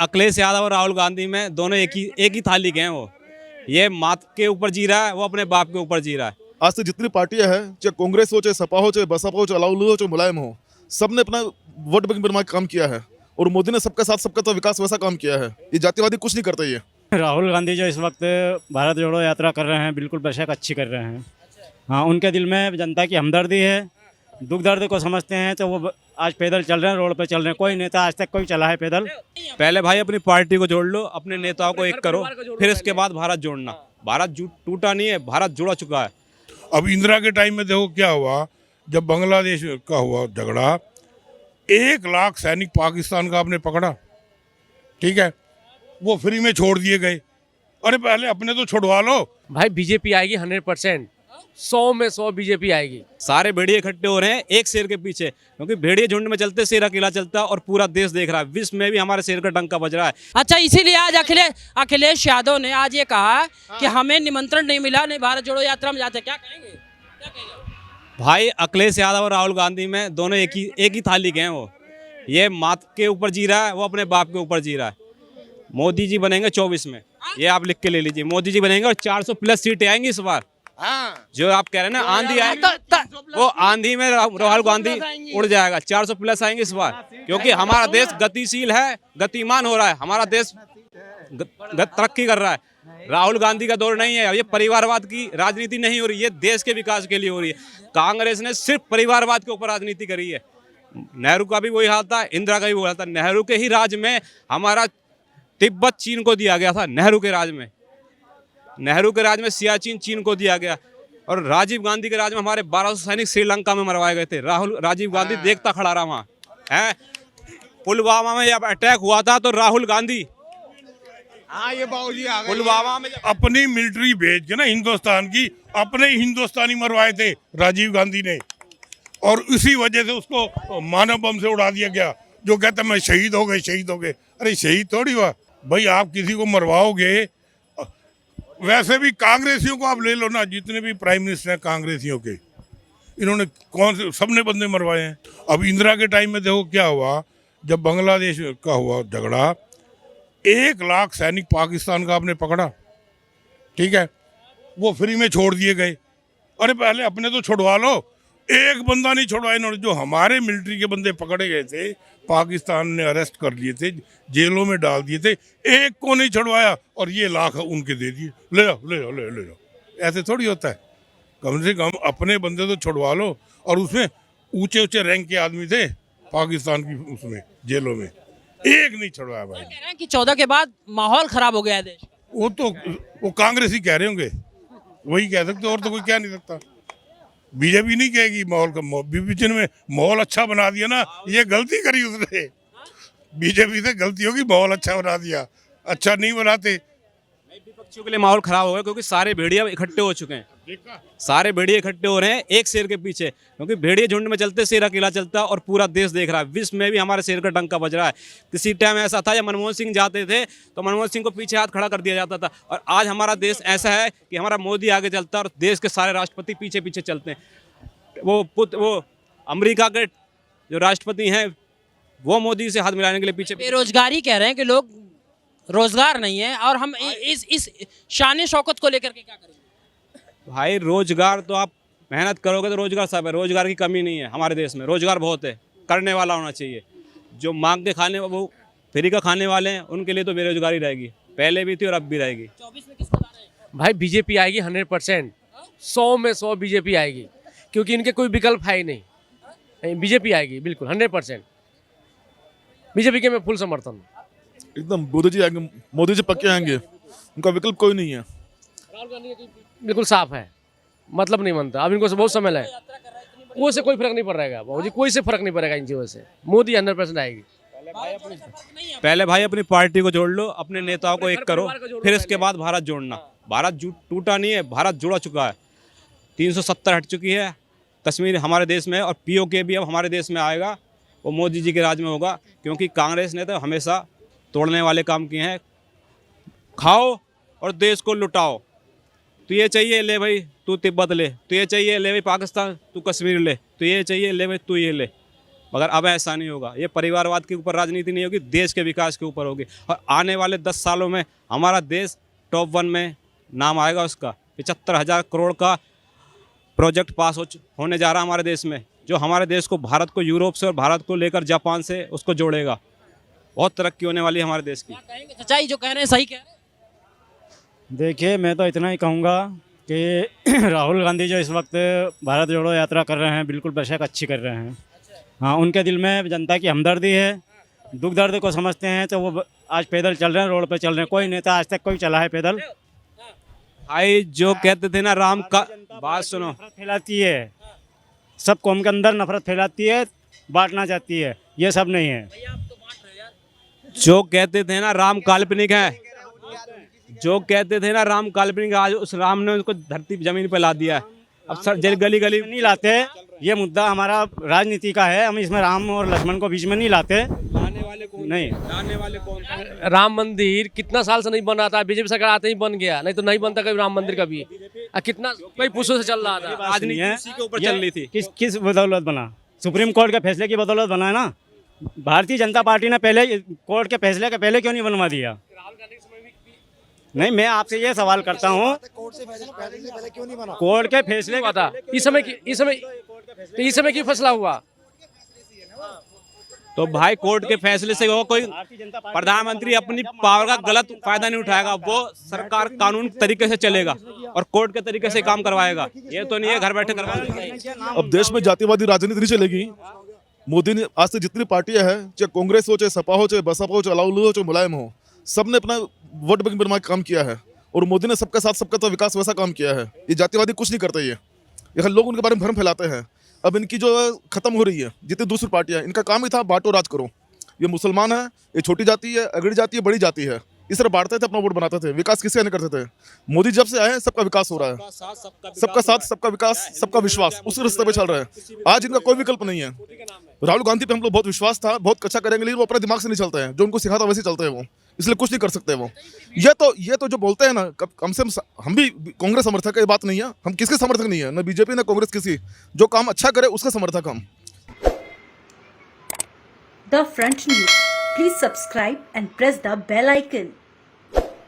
अखिलेश यादव और राहुल गांधी में दोनों एक ही थाली के हैं। वो ये मात के ऊपर जी रहा है, वो अपने बाप के ऊपर जी रहा है। आज से जितनी पार्टियां हैं, चाहे कांग्रेस हो, चाहे सपा हो, चाहे बसपा हो, चाहे अलाउल हो, चाहे मुलायम हो, सबने अपना वोट बैंक बनवा के काम किया है। और मोदी ने सबका साथ सबका तो विकास वैसा काम किया है। ये जातिवादी कुछ नहीं करता ये। राहुल गांधी जो इस वक्त भारत जोड़ो यात्रा कर रहे हैं, बिल्कुल बेशक अच्छी कर रहे हैं। हाँ, उनके दिल में जनता की हमदर्दी है, दुख दर्द को समझते हैं, तो वो आज पैदल चल रहे हैं, रोड पे चल रहे हैं। कोई नेता आज तक कोई चला है पैदल? पहले भाई अपनी पार्टी को जोड़ लो, अपने नेताओं को एक करो, फिर इसके बाद भारत जोड़ना। भारत टूटा नहीं है, भारत जुड़ा चुका है। अब इंदिरा के टाइम में देखो क्या हुआ, जब बांग्लादेश का हुआ झगड़ा, 1 लाख सैनिक पाकिस्तान का आपने पकड़ा, ठीक है, वो फ्री में छोड़ दिए गए। अरे पहले अपने तो छुड़वा लो। भाई बीजेपी आएगी 100%, 100 में 100 बीजेपी आएगी। सारे भेड़िए इकट्ठे हो रहे हैं एक शेर के पीछे, क्योंकि भेड़िए झुंड में चलते, शेर अकेला चलता, और पूरा देश देख रहा है। विश्व में भी हमारे शेर का डंका बज रहा है। अच्छा, इसीलिए आज अखिलेश यादव ने आज ये कहा कि हमें निमंत्रण नहीं मिला, नहीं भारत जोड़ो यात्रा में जाते। क्या कहेंगे? भाई अखिलेश यादव और राहुल गांधी में दोनों एक ही थाली के हैं। वो ये मात के ऊपर जी रहा है, वो अपने बाप के ऊपर जी रहा है। मोदी जी बनेंगे 24 में, ये आप लिख के ले लीजिए। मोदी जी बनेंगे और 400 प्लस सीटें आएंगी इस बार। जो आप कह रहे हैं ना आंधी आएगी, वो आंधी में राहुल गांधी उड़ जाएगा। 400 प्लस आएंगे इस बार, क्योंकि हमारा देश गतिशील है, गतिमान हो रहा है। हमारा देश तरक्की कर रहा है। राहुल गांधी का दौर नहीं है। ये परिवारवाद की राजनीति नहीं हो रही है, देश के विकास के लिए हो रही है। कांग्रेस ने सिर्फ परिवारवाद के ऊपर राजनीति करी है। नेहरू का भी वही हाल था, इंदिरा का भी वही हाल था। नेहरू के ही राज में हमारा तिब्बत चीन को दिया गया था। नेहरू के राज में सियाचिन चीन को दिया गया। और राजीव गांधी के राज में हमारे 1200 सैनिक श्रीलंका में मरवाए गए थे। राजीव गांधी देखता खड़ा रहा वहाँ है। पुलवामा में जब अटैक हुआ था तो राहुल गांधी ये बाबूजी आ गए। पुलवामा में अपनी मिलिट्री भेज के ना हिंदुस्तान की, अपने ही हिंदुस्तानी मरवाए थे राजीव गांधी ने, और इसी वजह से उसको मानव बम से उड़ा दिया गया। जो कहता मैं शहीद हो गए। अरे शहीद थोड़ी हुआ भाई, आप किसी को मरवाओगे। वैसे भी कांग्रेसियों को आप ले लो ना, जितने भी प्राइम मिनिस्टर हैं कांग्रेसियों के, इन्होंने कौन से सबने बंदे मरवाए हैं। अब इंदिरा के टाइम में देखो क्या हुआ, जब बांग्लादेश का हुआ झगड़ा, 1 लाख सैनिक पाकिस्तान का आपने पकड़ा, ठीक है, वो फ्री में छोड़ दिए गए। अरे पहले अपने तो छुड़वा लो। एक बंदा नहीं छोड़वाया इन्होंने। जो हमारे मिलिट्री के बंदे पकड़े गए थे, पाकिस्तान ने अरेस्ट कर लिए थे, जेलों में डाल दिए थे, एक को नहीं छुड़वाया, और ये लाख उनके दे दिए। ले लो। ऐसे थोड़ी होता है। कम से कम अपने बंदे तो छुड़वा लो। और उसमें ऊंचे रैंक के आदमी थे पाकिस्तान की, उसमें जेलों में एक नहीं छुड़वाया भाई। कह रहे हैं कि 14 के बाद माहौल खराब हो गया है देश। वो कांग्रेस ही कह रहे होंगे, वही कह सकते, और तो कोई कह नहीं सकता। बीजेपी नहीं कहेगी माहौल का। बीजेपी में माहौल अच्छा बना दिया ना, ये गलती करी उसने। बीजेपी से गलती होगी, माहौल अच्छा बना दिया। अच्छा नहीं बनाते। विपक्षियों के लिए माहौल खराब हो गया, क्योंकि सारे भेड़िया इकट्ठे हो चुके हैं। सारे भेड़िए इकट्ठे हो रहे हैं एक शेर के पीछे, क्योंकि भेड़िए झुंड में चलते, शेर अकेला चलता, और पूरा देश देख रहा है। विश्व में भी हमारे शेर का डंका बज रहा है। किसी टाइम ऐसा था जब मनमोहन सिंह जाते थे तो मनमोहन सिंह को पीछे हाथ खड़ा कर दिया जाता था। और आज हमारा देश ऐसा है कि हमारा मोदी आगे चलता है और देश के सारे राष्ट्रपति पीछे पीछे चलते हैं। वो अमेरिका के जो राष्ट्रपति हैं वो मोदी से हाथ मिलाने के लिए पीछे। बेरोजगारी कह रहे हैं कि लोग रोजगार नहीं है, और हम इस शान शौकत को लेकर के क्या करेंगे? भाई रोजगार तो आप मेहनत करोगे तो रोजगार सब है। रोजगार की कमी नहीं है हमारे देश में, रोजगार बहुत है। करने वाला होना चाहिए। जो मांग के खाने, वो फ्री का खाने वाले हैं, उनके लिए तो बेरोजगारी रहेगी, पहले भी थी और अब भी रहेगी। 24 में किसको ला रहे हैं? भाई बीजेपी आएगी 100%, 100 में 100 बीजेपी आएगी, क्योंकि इनके कोई विकल्प है ही नहीं। बीजेपी आएगी बिल्कुल 100%। बीजेपी के मैं फुल समर्थन। एकदम मोदी जी आएंगे, मोदी जी पक्के आएंगे, उनका विकल्प कोई नहीं है। राहुल गांधी बिल्कुल साफ है, मतलब नहीं बनता। अब इनको से बहुत समय लगे, वो से कोई फर्क नहीं पड़ रहेगा बाबूजी, कोई से फर्क नहीं पड़ेगा इन चीज़ों से। मोदी 100% आएगी। पहले भाई अपनी पार्टी को जोड़ लो, अपने नेताओं को एक करो, फिर इसके बाद भारत जोड़ना। भारत टूटा नहीं है, भारत जुड़ा चुका है। 370 हट चुकी है कश्मीर हमारे देश में, और POK भी अब हमारे देश में आएगा। वो मोदी जी के राज में होगा, क्योंकि कांग्रेस ने तो हमेशा तोड़ने वाले काम किए हैं। खाओ और देश को लुटाओ। तो ये चाहिए, ले भाई तू तिब्बत ले। तो ये चाहिए, ले भाई पाकिस्तान, तू कश्मीर ले। तो ये चाहिए, ले भाई तू ये ले। मगर अब ऐसा नहीं होगा। ये परिवारवाद के ऊपर राजनीति नहीं होगी, देश के विकास के ऊपर होगी। और आने वाले 10 सालों में हमारा देश टॉप 1 में नाम आएगा उसका। 75,000 करोड़ का प्रोजेक्ट पास होने जा रहा है हमारे देश में, जो हमारे देश को, भारत को यूरोप से और भारत को लेकर जापान से उसको जोड़ेगा। बहुत तरक्की होने वाली है हमारे देश की। क्या कहेंगे सच्चाई जो कह रहे हैं सही कह रहे हैं? देखिए, मैं तो इतना ही कहूँगा कि राहुल गांधी जो इस वक्त भारत जोड़ो यात्रा कर रहे हैं, बिल्कुल बेशक अच्छी कर रहे हैं। हाँ, उनके दिल में जनता की हमदर्दी है, दुख दर्द को समझते हैं, तो वो आज पैदल चल रहे हैं, रोड पे चल रहे हैं। कोई नेता आज तक कोई चला है पैदल? भाई जो कहते थे ना, राम का बात सुनो, नफरत फैलाती है, सब कौम के अंदर नफरत फैलाती है, बांटना चाहती है। ये सब नहीं है। भैया आप तो बांट रहे हो यार। जो कहते थे ना राम काल्पनिक है, जो कहते थे ना राम काल्पनिक, आज उस राम ने उसको धरती जमीन पे ला दिया है। अब सर गली गली नहीं लाते, ये मुद्दा हमारा राजनीति का है। हम इसमें राम और लक्ष्मण को बीच में नहीं लाते। लाने वाले कौन? नहीं, लाने वाले कौन? राम मंदिर कितना साल से नहीं बना था, बीजेपी सरकार आते ही बन गया, नहीं तो नहीं बनता कभी राम मंदिर कभी। कितना कई पुरुषों से चल रहा था। राजनीति उसी के ऊपर चल रही थी। किस बदौलत बना? सुप्रीम कोर्ट के फैसले की बदौलत बना है ना। भारतीय जनता पार्टी ने पहले कोर्ट के फैसले के पहले क्यों नहीं बनवा दिया? नहीं, मैं आपसे ये सवाल करता हूँ, कोर्ट के फैसले हुआ था इस समय क्यों फैसला हुआ? तो भाई कोर्ट के फैसले से वो कोई प्रधानमंत्री अपनी पावर का गलत फायदा नहीं उठाएगा। वो सरकार कानून तरीके से चलेगा और कोर्ट के तरीके से काम करवाएगा। ये तो नहीं है घर बैठे करवाएगा। अब देश में जातिवादी राजनीति नहीं चलेगी। मोदी ने आज से जितनी पार्टियां हैं, चाहे कांग्रेस हो, चाहे सपा हो, चाहे बसपा हो, चाहे अलाउल हो, चाहे मुलायम हो, सबने अपना वोट बैंक बना के काम किया है। और मोदी ने सबके साथ सबका तो विकास वैसा काम किया है। ये जातिवादी कुछ नहीं करते। ये लोग उनके बारे में भ्रम फैलाते हैं। अब इनकी जो खत्म हो रही है, जितनी दूसरी पार्टियां, इनका काम ही था बांटो राज करो। ये मुसलमान है, ये छोटी जाति है, अगड़ी जाति है, बड़ी जाति है, इस तरह बांटते थे, अपना वोट बनाते थे। विकास किससे नहीं करते थे? मोदी जब से आए हैं, सबका विकास हो रहा है। सबका साथ, सबका विकास, सबका विश्वास, उसी रास्ते पे चल रहा है। आज इनका कोई विकल्प नहीं है। राहुल गांधी पे हम लोग बहुत विश्वास था, बहुत अच्छा करेंगे, लेकिन वो अपने दिमाग से नहीं चलते हैं। जो उनको सिखाता वैसे चलते हैं वो, इसलिए कुछ नहीं कर सकते वो। ये तो जो बोलते हैं ना, कम से कम हम भी कांग्रेस समर्थक है, ये बात नहीं है। हम किसके समर्थक नहीं है, ना बीजेपी ना कांग्रेस, किसी जो काम अच्छा करे उसका समर्थक हम। The Front News. Please subscribe and press the bell icon.